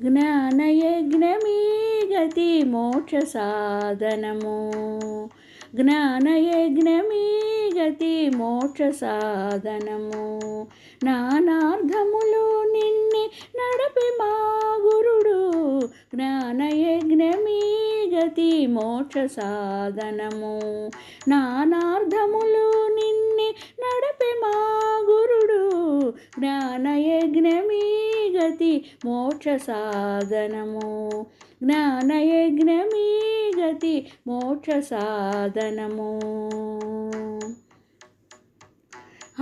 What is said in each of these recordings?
జ్ఞానయజ్ఞమీ గతి మోక్ష సాధనము. జ్ఞానయజ్ఞమీ గతి మోక్ష సాధనము. నానార్థములు నిన్ని నడపి మా గురుడు. జ్ఞానయజ్ఞమీ గతి మోక్ష సాధనము. నానార్థములు నిన్ని నడపి మా గురుడు. జ్ఞానయజ్ఞమీ గతి మోక్ష సాధనము. జ్ఞానయజ్ఞమీ గతి మోక్ష సాధనము.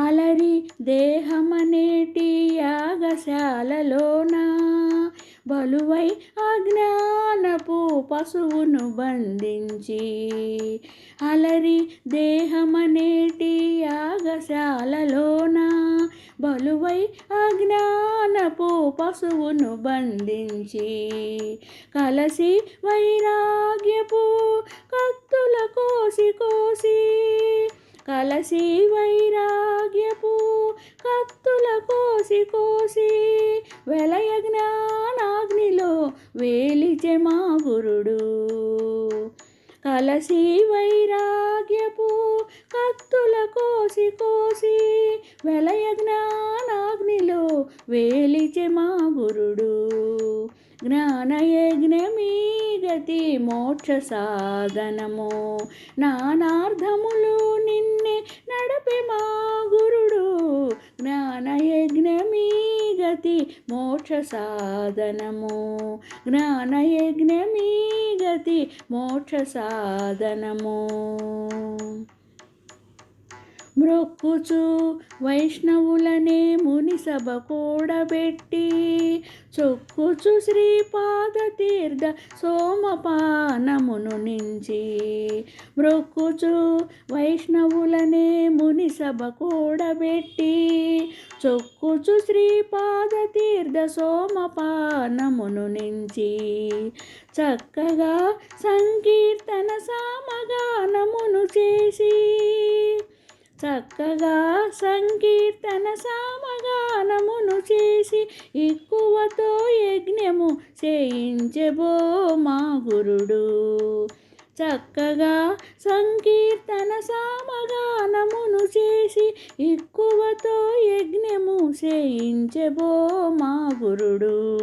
అలరి దేహమనేటి యాగశాలలోన బలువై అజ్ఞానపు పశువును బంధించి. అలరి దేహమనేటి యాగశాలలోన బలువై అజ్ఞానపు పశువును బంధించి. కలసి వైరాగ్యపు కత్తుల కోసి కోసి. కలసి వైరాగ్యపు కత్తుల కోసి కోసి. వెలయ జ్ఞానాగ్నిలో వేలిచె మా గురుడు. కలసి వైరాగ్యపు కత్తుల కోసి కోసి. వెలయ జ్ఞానాగ్నిలో వేలిచె మా గురుడు. జ్ఞానయజ్ఞమీ గతి మోక్ష సాధనము. నానార్థములు నిన్నే నడపి మా గురుడు. జ్ఞానయజ్ఞమీ గతి మోక్ష సాధనము. జ్ఞానయజ్ఞమీ గతి మోక్ష సాధనము. మ్రొక్కుచు వైష్ణవులనే ముని సభ కూడబెట్టి. చొక్కుచు శ్రీపాద తీర్థ సోమపానమును నించి. మ్రొక్కుచు వైష్ణవులనే ముని సభ కూడబెట్టి. చొక్కుచు శ్రీపాద తీర్థ సోమపానమును నించి. చక్కగా సంకీర్తన సామగానమును చేసి. చక్కగా సంకీర్తన సామగానమును చేసి. ఎక్కువతో యజ్ఞము చేయించెబో మా గురుడు. చక్కగా సంకీర్తన సామగానమును చేసి. ఎక్కువతో యజ్ఞము చేయించెబో మా గురుడు.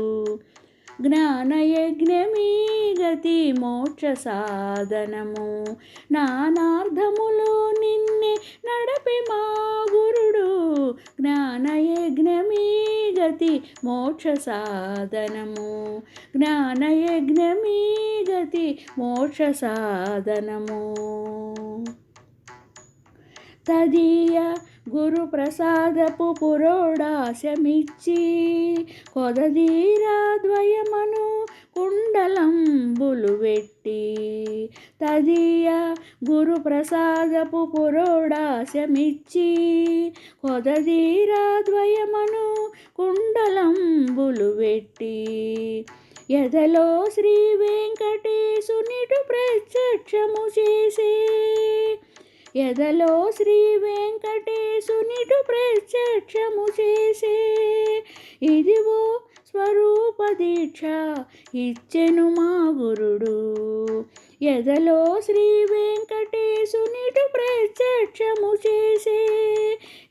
జ్ఞానయజ్ఞమీ గతి మోక్ష సాధనము. నానార్థములు నిన్నే నడపి మా గురుడు. జ్ఞానయజ్ఞమీ గతి మోక్ష సాధనము. జ్ఞానయజ్ఞమీ గతి మోక్ష సాధనము. తదీయ గురు ప్రసాదపు పురోడాశమిచ్చి. కొదదీరా ద్వయమను కుండలంబులు వెట్టి. తదీయ గురు ప్రసాదపు పురోడాశమిచ్చి. కొదదీరా ద్వయమను కుండలంబులు వెట్టి. ఎదలో శ్రీ వెంకటేశునిటు ప్రత్యక్షము చేసే. ఎదలో శ్రీ వెంకటేశునిటు ప్రత్యక్షము చేసే. ఇదివో స్వరూప దీక్ష ఇచ్చెను మా గురుడు. ఎదలో శ్రీ వెంకటేశునిటు ప్రత్యక్షము చేసే.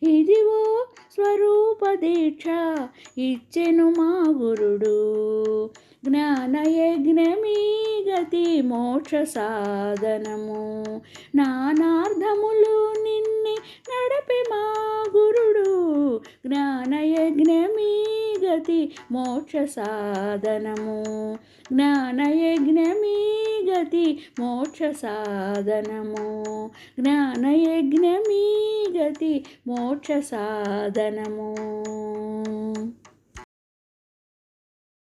ఇదివో స్వరూప దీక్ష ఇచ్చెను మా గురుడు. జ్ఞానయజ్ఞమీ గతి మోక్ష సాధనము. నానార్థములు నిన్ని నడపి మా గురుడు. జ్ఞానయజ్ఞమీ గతి మోక్ష సాధనము. జ్ఞానయజ్ఞమీ గతి మోక్ష సాధనము. జ్ఞానయజ్ఞమీ గతి మోక్ష సాధనము.